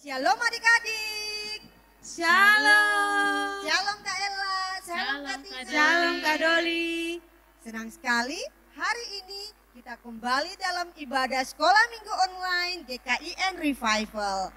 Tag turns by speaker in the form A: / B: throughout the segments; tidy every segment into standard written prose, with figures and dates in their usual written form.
A: Shalom adik-adik.
B: Shalom.
A: Shalom Kak Ella. Shalom Kak Tina.
B: Shalom Kak Doli.
A: Senang sekali hari ini kita kembali dalam ibadah sekolah minggu online GKIN Revival.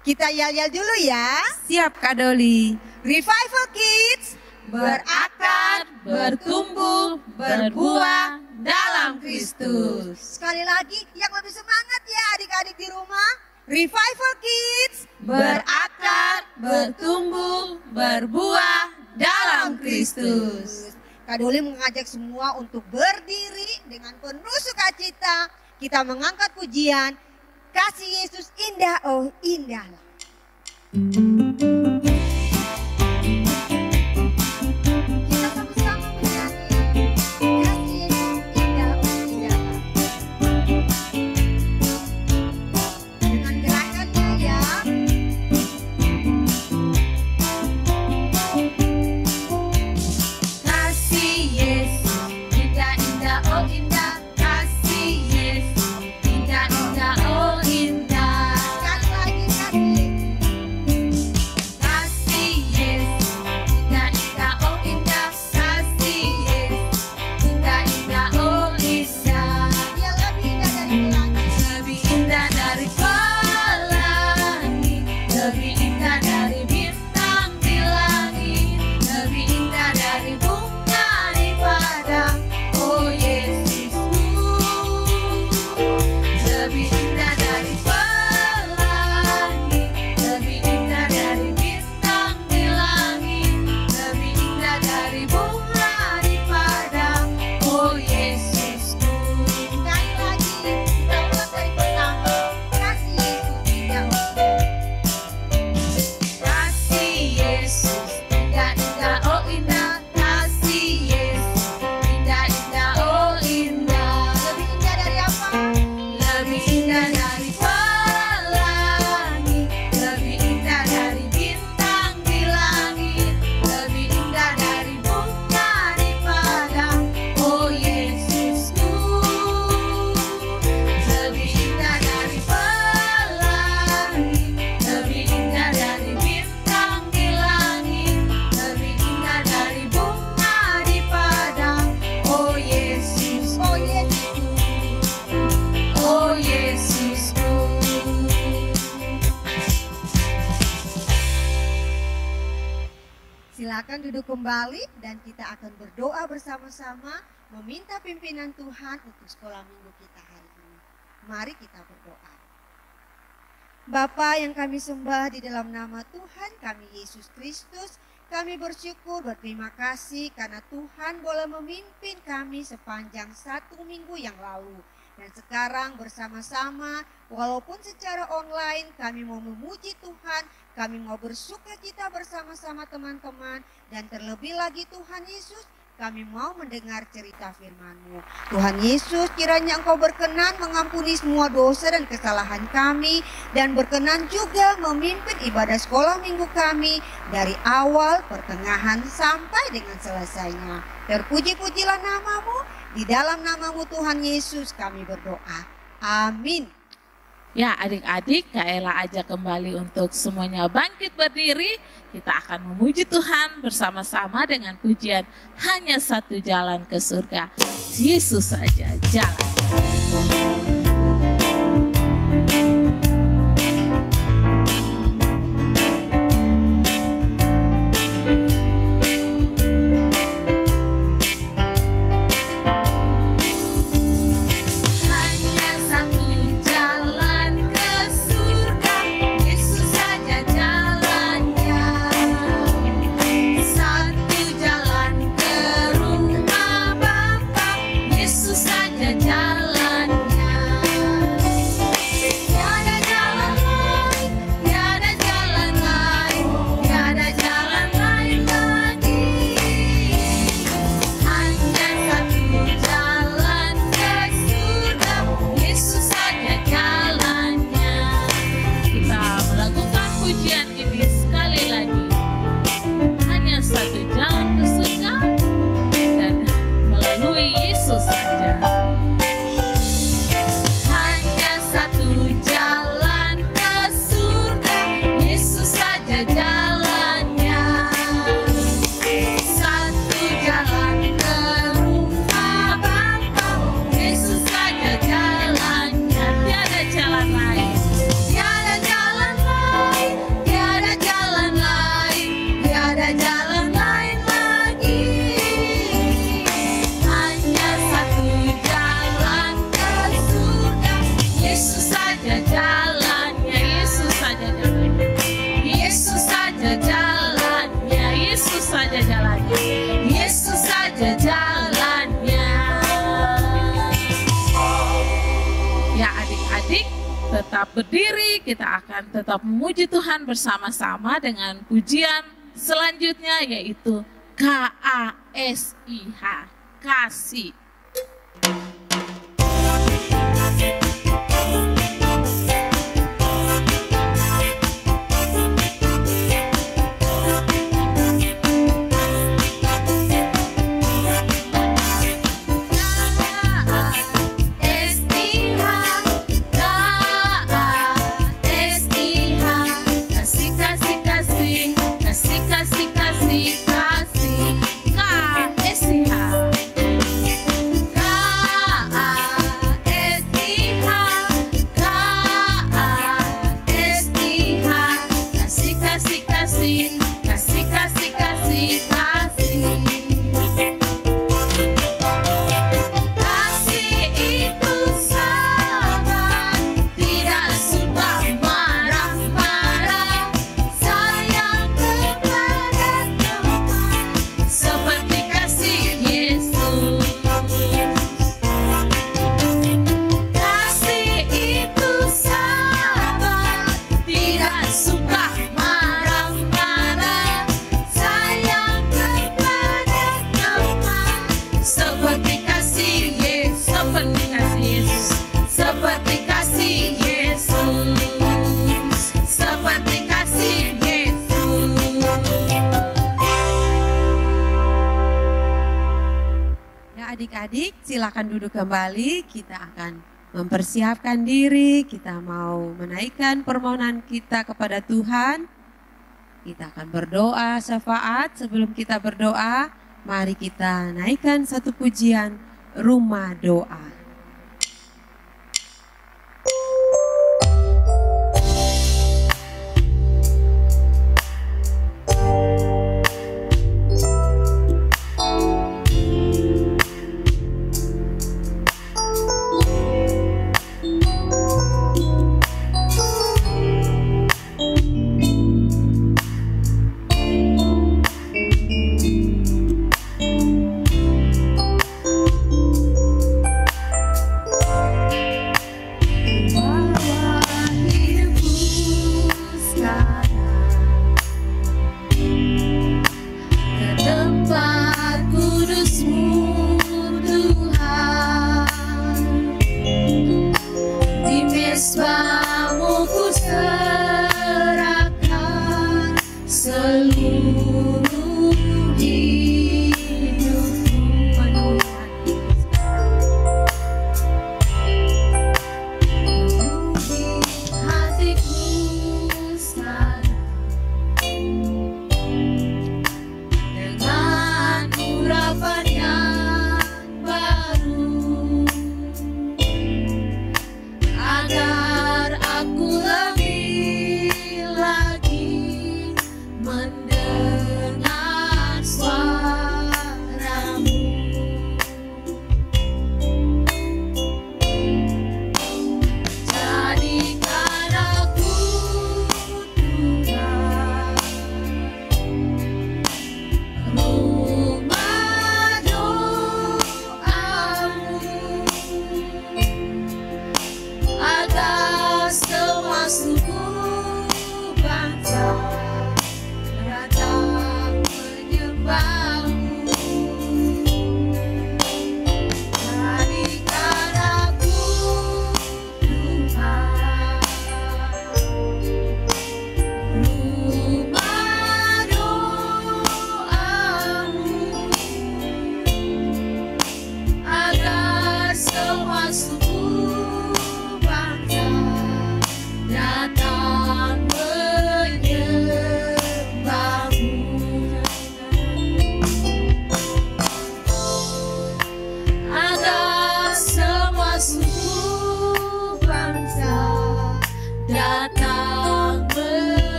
A: Kita yel-yel dulu ya.
B: Siap Kak Doli.
A: Revival Kids
B: Berakar, bertumbuh, berbuah dalam Kristus.
A: Sekali lagi yang lebih semangat ya adik-adik di rumah. Revival Kids
B: Berakar, bertumbuh, berbuah dalam Kristus.
A: Kak Doli mengajak semua untuk berdiri dengan penuh sukacita. Kita mengangkat pujian, kasih Yesus indah, oh indahlah. Kita sama-sama menyanyi, kasih Yesus indah, oh indahlah. Dengan gerakannya ya.
B: Kasih Yesus indah, indah, oh indah. Kasih Yesus indah, indah, oh indah.
A: Sekali lagi kasih.
B: Kasih Yesus indah, indah, oh indah. Kasih Yesus indah, indah, oh indah.
A: Dia lebih indah dari langit.
B: Lebih indah dari pelangi, lebih indah dari bintang di langit, lebih indah dari bunga di padang. Oh Yesusku, lebih indah dari pelangi, lebih indah dari bintang di langit, lebih indah dari bunga di padang. Oh Yesusku.
A: Sekali lagi, kita ulang dari pertama. Kasih Yesus indah, oh
B: Kasih Yesus indah, indah, oh indah. Kasih Yesus indah, indah, oh indah.
A: lebih indah dari apa?
B: Lebih indah dari pelangi, lebih indah dari bintang di langit, lebih indah dari bunga di padang. Oh Yesusku, lebih indah dari pelangi, lebih indah dari bintang di langit, lebih indah dari bunga di padang. Oh Yesus,
A: Oh Yesus.
B: oh Yesusku.
A: Silakan duduk kembali dan kita akan berdoa bersama-sama meminta pimpinan Tuhan untuk sekolah minggu kita hari ini. Mari kita berdoa. Bapa yang kami sembah di dalam nama Tuhan kami Yesus Kristus, kami bersyukur berterima kasih karena Tuhan boleh memimpin kami sepanjang 1 minggu yang lalu. Dan sekarang bersama-sama walaupun secara online kami mau memuji Tuhan, kami mau bersuka cita bersama-sama teman-teman. Dan terlebih lagi Tuhan Yesus, kami mau mendengar cerita firman-Mu. Tuhan Yesus, kiranya Engkau berkenan mengampuni semua dosa dan kesalahan kami. Dan berkenan juga memimpin ibadah sekolah minggu kami dari awal, pertengahan, sampai dengan selesainya. Terpuji-pujilah nama-Mu. Di dalam nama-Mu Tuhan Yesus kami berdoa. Amin.
C: Ya adik-adik, Kak Ella ajak kembali untuk semuanya bangkit berdiri. Kita akan memuji Tuhan bersama-sama dengan pujian Hanya Satu Jalan ke Surga. Yesus saja jalan.
B: Hanya satu jalan ke surga, Yesus saja jalannya.
C: ini sekali lagi. Hanya satu jalan ke surga dan melalui Yesus saja.
B: Hanya satu jalan ke surga, Yesus saja jalannya. Satu jalan ke rumah Bapa, Yesus saja jalannya.
C: Tiada jalan lain.
B: Tiada jalan lain, tiada jalan lain, tiada jalan lain lagi. Hanya satu jalan ke surga, Yesus saja jalannya.
C: Yesus saja jalannya.
B: Yesus saja jalannya,
C: Yesus saja jalannya.
B: Yesus saja jalannya.
C: Ya adik-adik, tetap berdiri, kita akan tetap memuji Tuhan bersama-sama dengan pujian selanjutnya yaitu KASIH, kasih.
D: Adik-adik silakan duduk kembali, kita akan mempersiapkan diri, kita mau menaikkan permohonan kita kepada Tuhan. Kita akan berdoa syafaat. Sebelum kita berdoa, mari kita naikkan satu pujian Rumah Doa.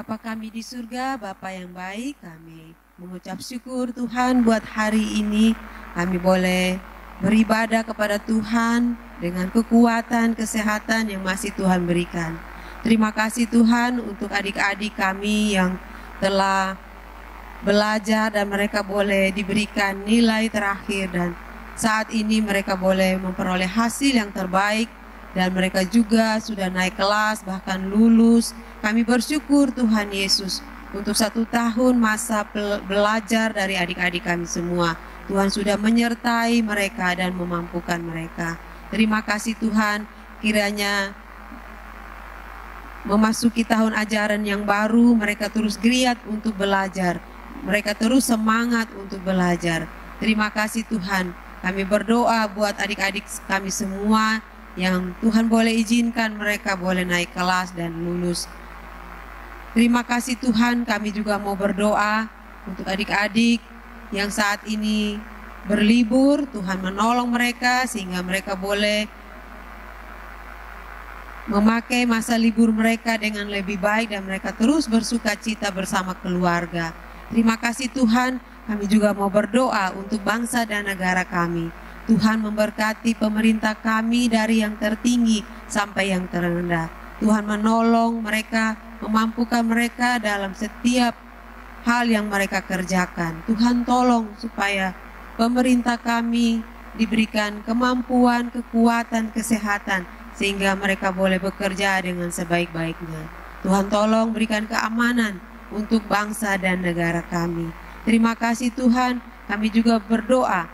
D: Bapa kami di surga, Bapa yang baik, kami mengucap syukur Tuhan buat hari ini. Kami boleh beribadah kepada Tuhan dengan kekuatan, kesehatan yang masih Tuhan berikan. Terima kasih Tuhan untuk adik-adik kami yang telah belajar dan mereka boleh diberikan nilai terakhir, dan saat ini mereka boleh memperoleh hasil yang terbaik, dan mereka juga sudah naik kelas bahkan lulus. Kami bersyukur Tuhan Yesus untuk 1 tahun masa belajar dari adik-adik kami semua. Tuhan sudah menyertai mereka dan memampukan mereka. Terima kasih Tuhan, kiranya memasuki tahun ajaran yang baru, mereka terus giat untuk belajar. Mereka terus semangat untuk belajar. Terima kasih Tuhan. Kami berdoa buat adik-adik kami semua yang Tuhan boleh izinkan mereka boleh naik kelas dan lulus. Terima kasih Tuhan, kami juga mau berdoa untuk adik-adik yang saat ini berlibur. Tuhan menolong mereka sehingga mereka boleh memakai masa libur mereka dengan lebih baik dan mereka terus bersuka cita bersama keluarga. Terima kasih Tuhan, kami juga mau berdoa untuk bangsa dan negara kami. Tuhan memberkati pemerintah kami dari yang tertinggi sampai yang terendah. Tuhan menolong mereka, memampukan mereka dalam setiap hal yang mereka kerjakan. Tuhan tolong supaya pemerintah kami diberikan kemampuan, kekuatan, kesehatan, sehingga mereka boleh bekerja dengan sebaik-baiknya. Tuhan tolong berikan keamanan untuk bangsa dan negara kami. Terima kasih Tuhan, kami juga berdoa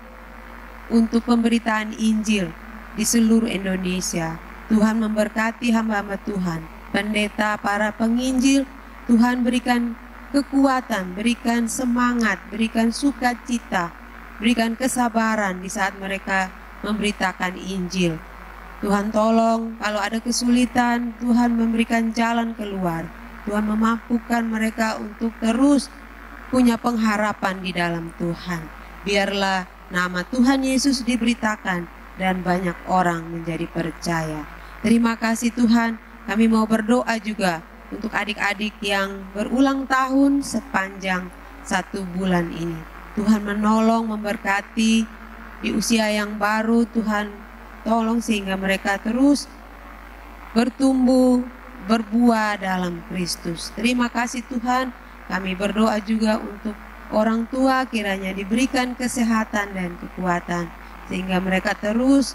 D: untuk pemberitaan Injil di seluruh Indonesia. Tuhan memberkati hamba-hamba Tuhan, pendeta, para penginjil. Tuhan berikan kekuatan, berikan semangat, berikan sukacita, berikan kesabaran di saat mereka memberitakan Injil. Tuhan tolong kalau ada kesulitan, Tuhan memberikan jalan keluar. Tuhan memampukan mereka untuk terus punya pengharapan di dalam Tuhan. Biarlah nama Tuhan Yesus diberitakan dan banyak orang menjadi percaya. Terima kasih Tuhan, kami mau berdoa juga untuk adik-adik yang berulang tahun sepanjang 1 bulan ini. Tuhan menolong, memberkati di usia yang baru. Tuhan tolong sehingga mereka terus bertumbuh, berbuah dalam Kristus. Terima kasih Tuhan, kami berdoa juga untuk orang tua, kiranya diberikan kesehatan dan kekuatan sehingga mereka terus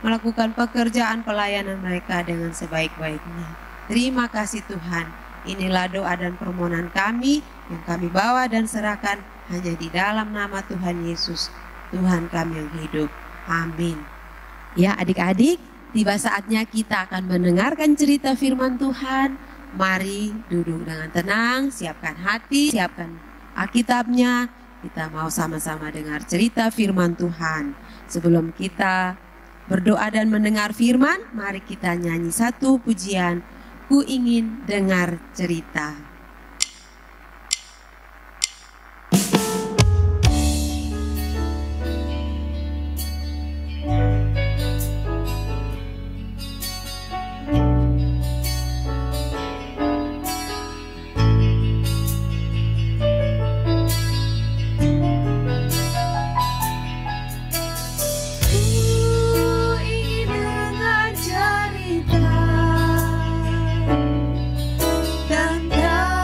D: melakukan pekerjaan pelayanan mereka dengan sebaik-baiknya. Terima kasih Tuhan. Inilah doa dan permohonan kami yang kami bawa dan serahkan hanya di dalam nama Tuhan Yesus, Tuhan kami yang hidup. Amin. Ya adik-adik, tiba saatnya kita akan mendengarkan cerita firman Tuhan. Mari duduk dengan tenang, siapkan hati, siapkan Alkitabnya. Kita mau sama-sama dengar cerita firman Tuhan. Sebelum kita berdoa dan mendengar firman, mari kita nyanyi satu pujian, Ku Ingin Dengar Cerita.
B: Tentang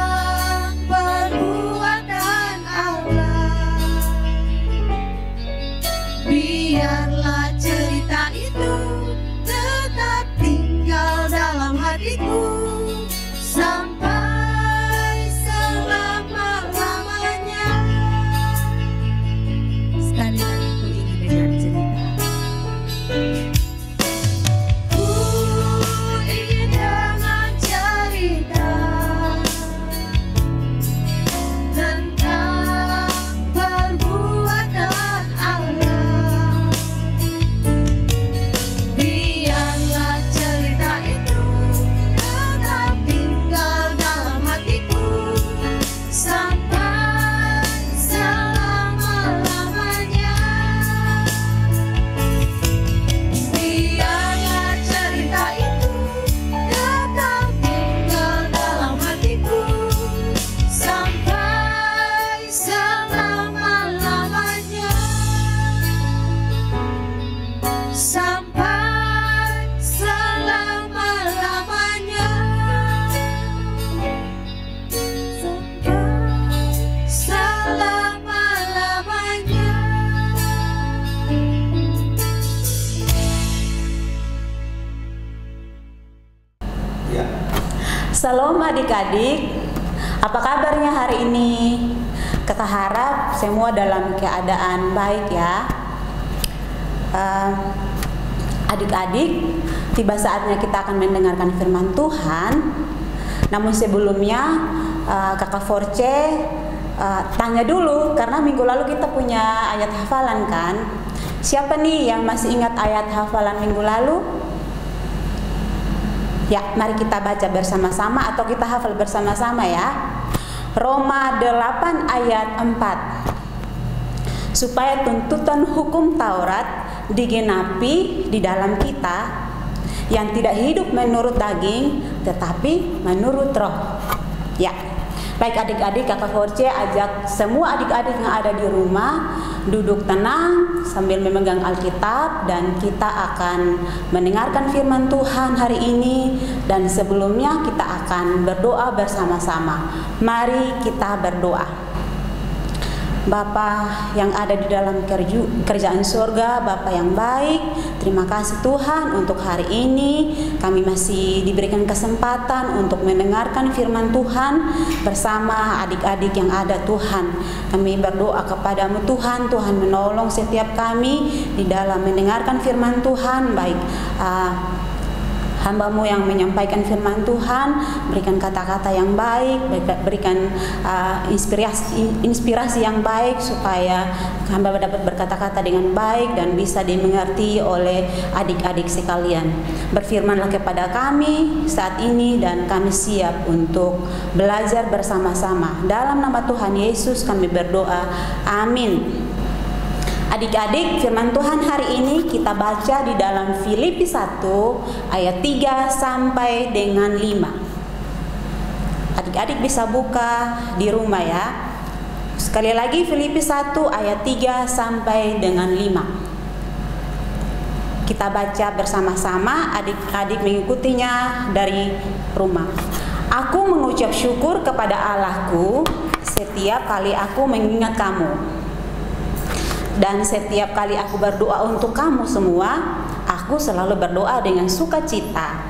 E: adik-adik. Apa kabarnya hari ini? Kita harap semua dalam keadaan baik ya. Adik-adik, tiba saatnya kita akan mendengarkan firman Tuhan. Namun sebelumnya Kakak Force tanya dulu, karena minggu lalu kita punya ayat hafalan kan. Siapa nih yang masih ingat ayat hafalan minggu lalu? Ya, mari kita baca bersama-sama atau kita hafal bersama-sama ya. Roma 8 ayat 4. Supaya tuntutan hukum Taurat digenapi di dalam kita, yang tidak hidup menurut daging tetapi menurut roh. Ya. Baik adik-adik, Kakak Force ajak semua adik-adik yang ada di rumah duduk tenang sambil memegang Alkitab, dan kita akan mendengarkan firman Tuhan hari ini. Dan sebelumnya kita akan berdoa bersama-sama. Mari kita berdoa. Bapa yang ada di dalam kerjaan surga, Bapa yang baik, terima kasih Tuhan untuk hari ini. Kami masih diberikan kesempatan untuk mendengarkan firman Tuhan bersama adik-adik yang ada Tuhan. Kami berdoa kepadamu Tuhan, Tuhan menolong setiap kami di dalam mendengarkan firman Tuhan, baik hamba-Mu yang menyampaikan firman Tuhan, berikan kata-kata yang baik, berikan inspirasi yang baik supaya hamba dapat berkata-kata dengan baik dan bisa dimengerti oleh adik-adik sekalian. Berfirmanlah kepada kami saat ini dan kami siap untuk belajar bersama-sama. Dalam nama Tuhan Yesus kami berdoa. Amin. Adik-adik, firman Tuhan hari ini kita baca di dalam Filipi 1 ayat 3 sampai dengan 5. Adik-adik bisa buka di rumah ya. Sekali lagi Filipi 1 ayat 3 sampai dengan 5. Kita baca bersama-sama, adik-adik mengikutinya dari rumah. Aku mengucap syukur kepada Allahku setiap kali aku mengingat kamu. Dan setiap kali aku berdoa untuk kamu semua, aku selalu berdoa dengan sukacita.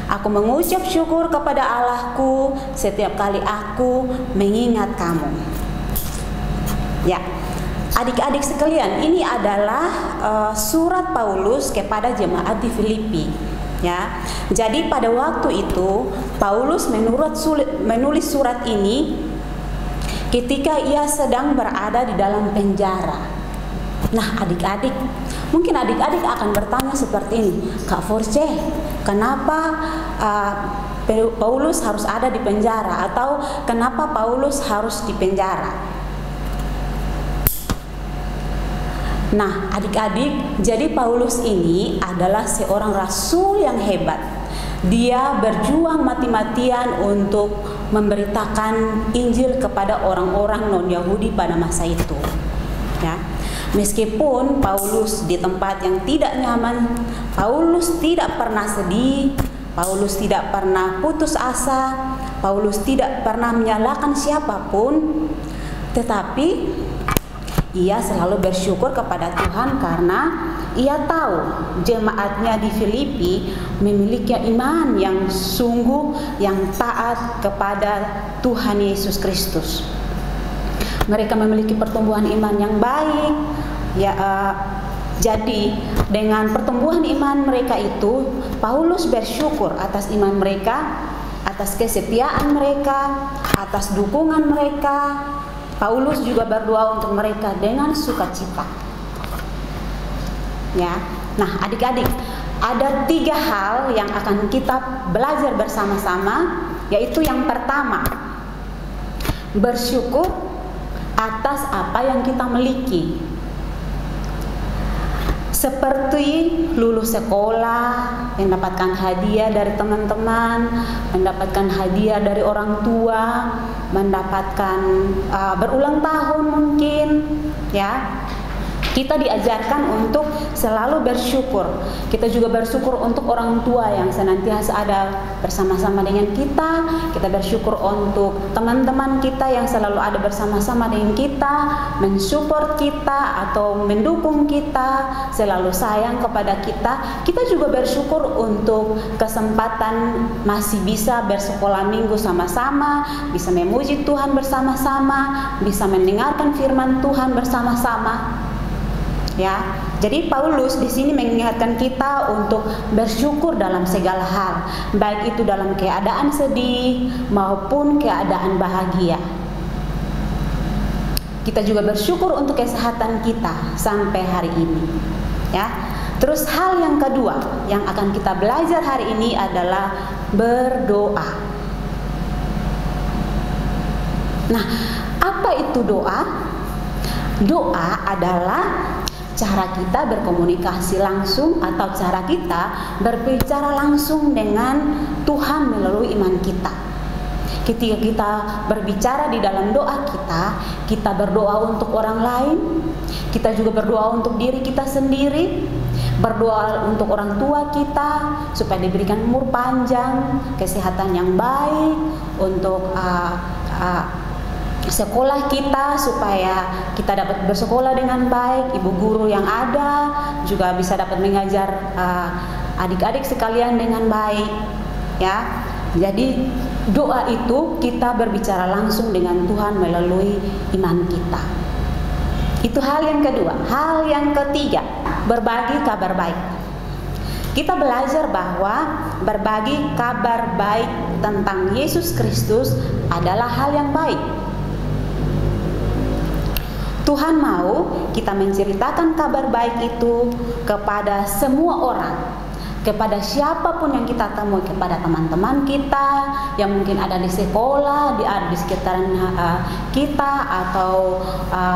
E: Aku mengucap syukur kepada Allahku setiap kali aku mengingat kamu. Ya, adik-adik sekalian, ini adalah surat Paulus kepada jemaat di Filipi. Ya, jadi pada waktu itu Paulus menulis surat ini ketika ia sedang berada di dalam penjara. Nah adik-adik, mungkin adik-adik akan bertanya seperti ini, Kak Force, kenapa Paulus harus ada di penjara, atau kenapa Paulus harus di penjara? Nah adik-adik, jadi Paulus ini adalah seorang rasul yang hebat. Dia berjuang mati-matian untuk memberitakan Injil kepada orang-orang non-Yahudi pada masa itu. Ya. Meskipun Paulus di tempat yang tidak nyaman, Paulus tidak pernah sedih, Paulus tidak pernah putus asa, Paulus tidak pernah menyalahkan siapapun, tetapi ia selalu bersyukur kepada Tuhan karena ia tahu jemaatnya di Filipi memiliki iman yang sungguh, yang taat kepada Tuhan Yesus Kristus. Mereka memiliki pertumbuhan iman yang baik. Ya, jadi dengan pertumbuhan iman mereka itu, Paulus bersyukur atas iman mereka, atas kesetiaan mereka, atas dukungan mereka. Paulus juga berdoa untuk mereka dengan sukacita. Ya, nah adik-adik, ada 3 hal yang akan kita belajar bersama-sama, yaitu yang pertama, bersyukur atas apa yang kita miliki. Seperti lulus sekolah, mendapatkan hadiah dari teman-teman, mendapatkan hadiah dari orang tua, mendapatkan berulang tahun mungkin, ya. Kita diajarkan untuk selalu bersyukur. Kita juga bersyukur untuk orang tua yang senantiasa ada bersama-sama dengan kita. Kita bersyukur untuk teman-teman kita yang selalu ada bersama-sama dengan kita, mensupport kita atau mendukung kita, selalu sayang kepada kita. Kita juga bersyukur untuk kesempatan masih bisa bersekolah minggu sama-sama, bisa memuji Tuhan bersama-sama, bisa mendengarkan firman Tuhan bersama-sama. Ya, jadi Paulus di sini mengingatkan kita untuk bersyukur dalam segala hal, baik itu dalam keadaan sedih maupun keadaan bahagia. Kita juga bersyukur untuk kesehatan kita sampai hari ini. Ya, terus hal yang kedua yang akan kita belajar hari ini adalah berdoa. Nah, apa itu doa? Doa adalah cara kita berkomunikasi langsung atau cara kita berbicara langsung dengan Tuhan melalui iman kita. Ketika kita berbicara di dalam doa kita berdoa untuk orang lain, kita juga berdoa untuk diri kita sendiri, berdoa untuk orang tua kita supaya diberikan umur panjang, kesehatan yang baik, untuk sekolah kita supaya kita dapat bersekolah dengan baik, ibu guru yang ada juga bisa dapat mengajar adik-adik sekalian dengan baik, ya. Jadi doa itu kita berbicara langsung dengan Tuhan melalui iman kita. Itu hal yang kedua. Hal yang ketiga, berbagi kabar baik. Kita belajar bahwa berbagi kabar baik tentang Yesus Kristus adalah hal yang baik. Tuhan mau kita menceritakan kabar baik itu kepada semua orang, kepada siapapun yang kita temui, kepada teman-teman kita yang mungkin ada di sekolah, di sekitaran kita, atau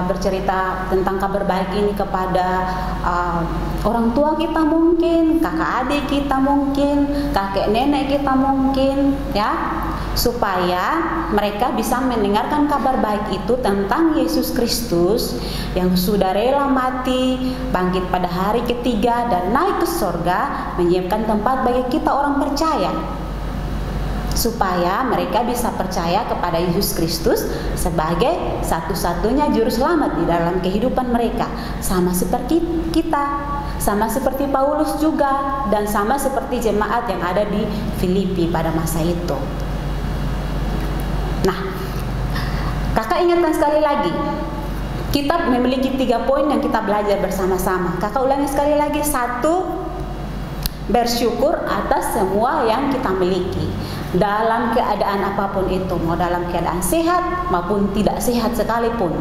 E: bercerita tentang kabar baik ini kepada orang tua kita mungkin, kakak adik kita mungkin, kakek nenek kita mungkin, ya, supaya mereka bisa mendengarkan kabar baik itu tentang Yesus Kristus yang sudah rela mati, bangkit pada hari ketiga dan naik ke surga, menyiapkan tempat bagi kita orang percaya, supaya mereka bisa percaya kepada Yesus Kristus sebagai satu-satunya juru selamat di dalam kehidupan mereka, sama seperti kita, sama seperti Paulus juga, dan sama seperti jemaat yang ada di Filipi pada masa itu. Nah, kakak ingatkan sekali lagi, kita memiliki 3 poin yang kita belajar bersama-sama. Kakak ulangi sekali lagi. 1, bersyukur atas semua yang kita miliki dalam keadaan apapun itu, mau dalam keadaan sehat maupun tidak sehat sekalipun.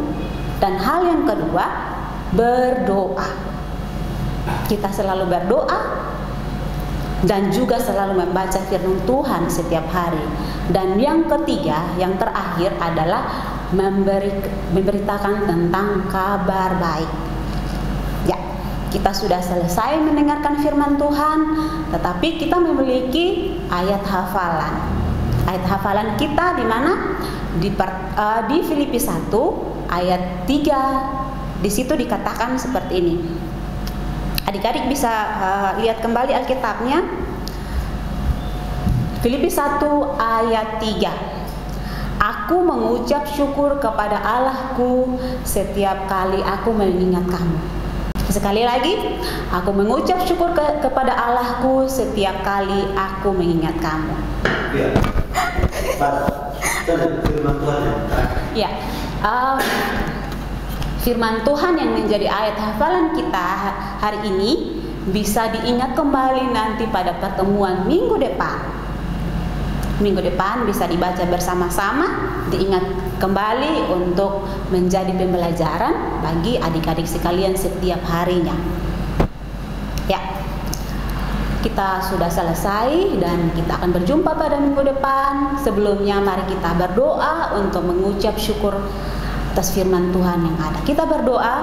E: Dan hal yang kedua, berdoa. Kita selalu berdoa dan juga selalu membaca firman Tuhan setiap hari. Dan yang ketiga, yang terakhir adalah memberitakan tentang kabar baik. Ya, kita sudah selesai mendengarkan firman Tuhan, tetapi kita memiliki ayat hafalan. Ayat hafalan kita di mana? Di Filipi 1 ayat 3. Di situ dikatakan seperti ini. Adik-adik bisa lihat kembali Alkitabnya. Filipi 1 ayat 3. Aku mengucap syukur kepada Allahku setiap kali aku mengingat kamu. Sekali lagi, aku mengucap syukur kepada Allahku setiap kali aku mengingat kamu.
F: Ya. Firman Tuhan.
E: Ya. Firman Tuhan yang menjadi ayat hafalan kita hari ini bisa diingat kembali nanti pada pertemuan minggu depan. Minggu depan bisa dibaca bersama-sama, diingat kembali untuk menjadi pembelajaran bagi adik-adik sekalian setiap harinya. Ya, kita sudah selesai dan kita akan berjumpa pada minggu depan. Sebelumnya mari kita berdoa untuk mengucap syukur atas firman Tuhan yang ada. Kita berdoa.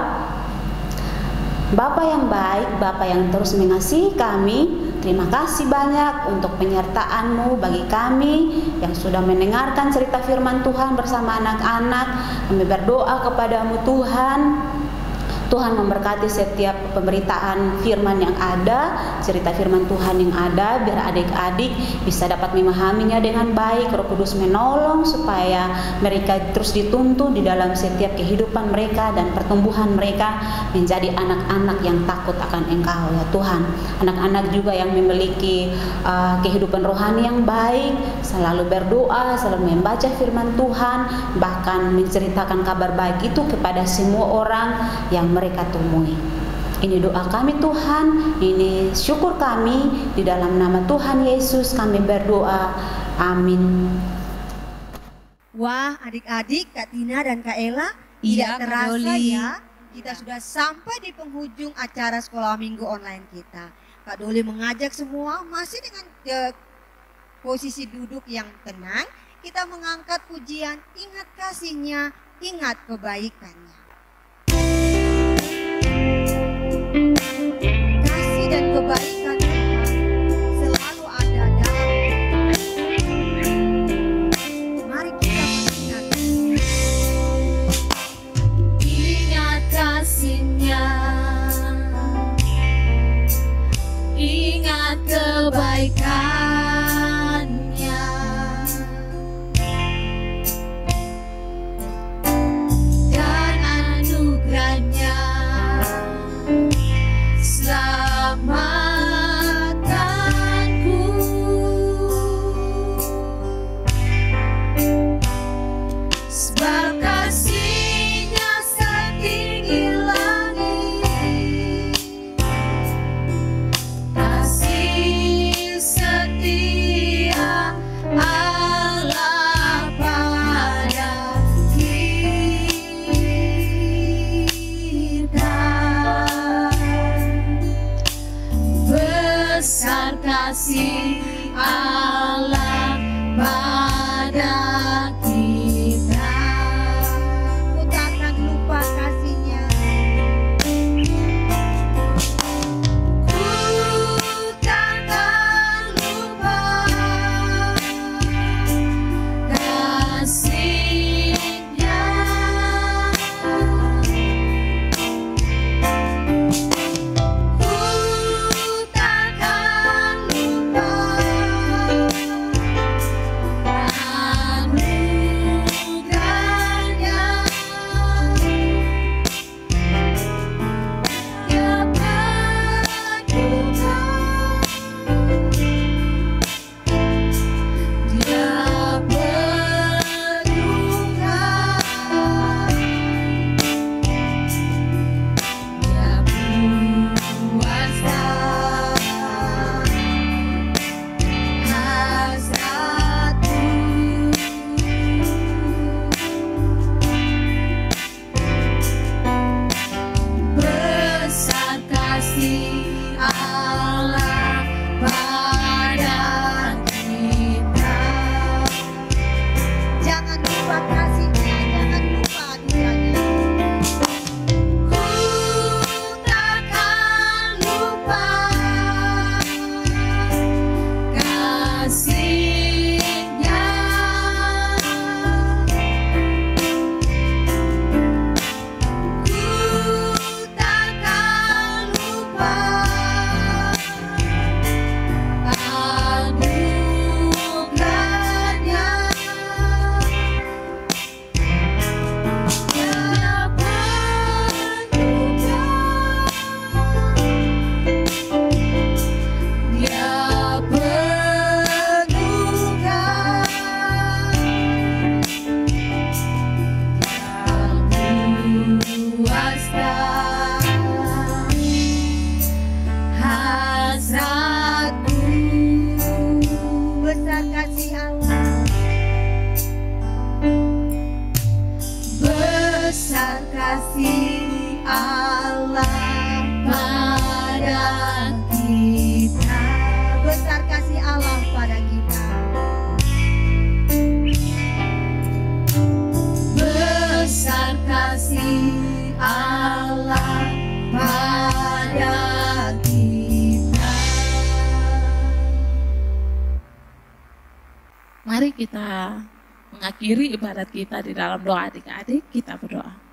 E: Bapa yang baik, Bapa yang terus mengasihi kami, terima kasih banyak untuk penyertaan-Mu bagi kami yang sudah mendengarkan cerita firman Tuhan bersama anak-anak. Kami berdoa kepada-Mu Tuhan, Tuhan memberkati setiap pemberitaan firman yang ada, cerita firman Tuhan yang ada, biar adik-adik bisa dapat memahaminya dengan baik. Roh Kudus menolong supaya mereka terus dituntun di dalam setiap kehidupan mereka dan pertumbuhan mereka menjadi anak-anak yang takut akan Engkau ya Tuhan. Anak-anak juga yang memiliki kehidupan rohani yang baik, selalu berdoa, selalu membaca firman Tuhan, bahkan menceritakan kabar baik itu kepada semua orang yang mereka temui. Ini doa kami Tuhan, ini syukur kami, di dalam nama Tuhan Yesus kami berdoa, amin.
A: Wah, adik-adik, Kak Tina dan Kak Ella,
D: Iya,
A: tidak
D: Kak
A: terasa
D: Doli.
A: ya, kita sudah sampai di penghujung acara sekolah minggu online kita. Kak Doli mengajak semua masih dengan posisi duduk yang tenang, kita mengangkat pujian, ingat kasih-Nya, ingat kebaikannya. Kasih dan kebaikan Tuhan selalu ada dalam hidup kita. Mari kita mengingat.
B: Ingat kasih-Nya, ingat kebaikan-Nya, dan anugerah-Nya selamatkanku. Sebab kasih-Nya setinggi langit, kasih setia Allah pada kita. Besar kasih Allah pada kita.
A: Ku takkan lupa kasih-Nya.
B: Ku takkan lupa kasih-Nya. Ku takkan lupa anugerah-Nya. Dia berkuasa, hasratku. Besar kasih Allah pada kita.
A: Jangan lupa kasih-Nya, jangan lupa anugerah-Nya.
B: Ku takkan lupa kasih-Nya. Ku takkan lupa anugerah-Nya. Dia berkuasa, Dia berkuasa, hasratku.
A: Besar kasih Allah.
B: Besar kasih Allah pada kita.
A: Besar kasih Allah pada kita.
B: Besar kasih Allah pada kita.
C: Mari kita mengakhiri ibadat kita di dalam doa adik-adik, kita berdoa.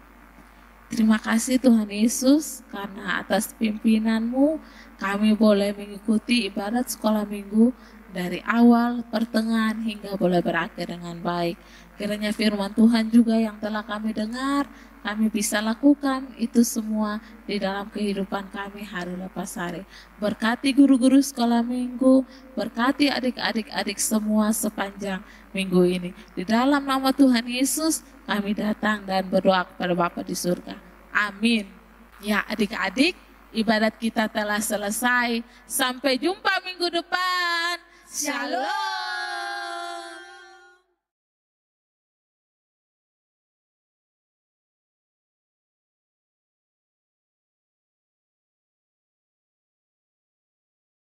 C: Terima kasih Tuhan Yesus, karena atas pimpinan-Mu kami boleh mengikuti ibadat sekolah minggu dari awal, pertengahan, hingga boleh berakhir dengan baik. Kiranya firman Tuhan juga yang telah kami dengar, kami bisa lakukan itu semua di dalam kehidupan kami hari lepas hari. Berkati guru-guru sekolah minggu, berkati adik-adik semua sepanjang minggu ini. Di dalam nama Tuhan Yesus, kami datang dan berdoa kepada Bapa di surga. Amin. Ya adik-adik, ibadat kita telah selesai. Sampai jumpa minggu depan. Shalom.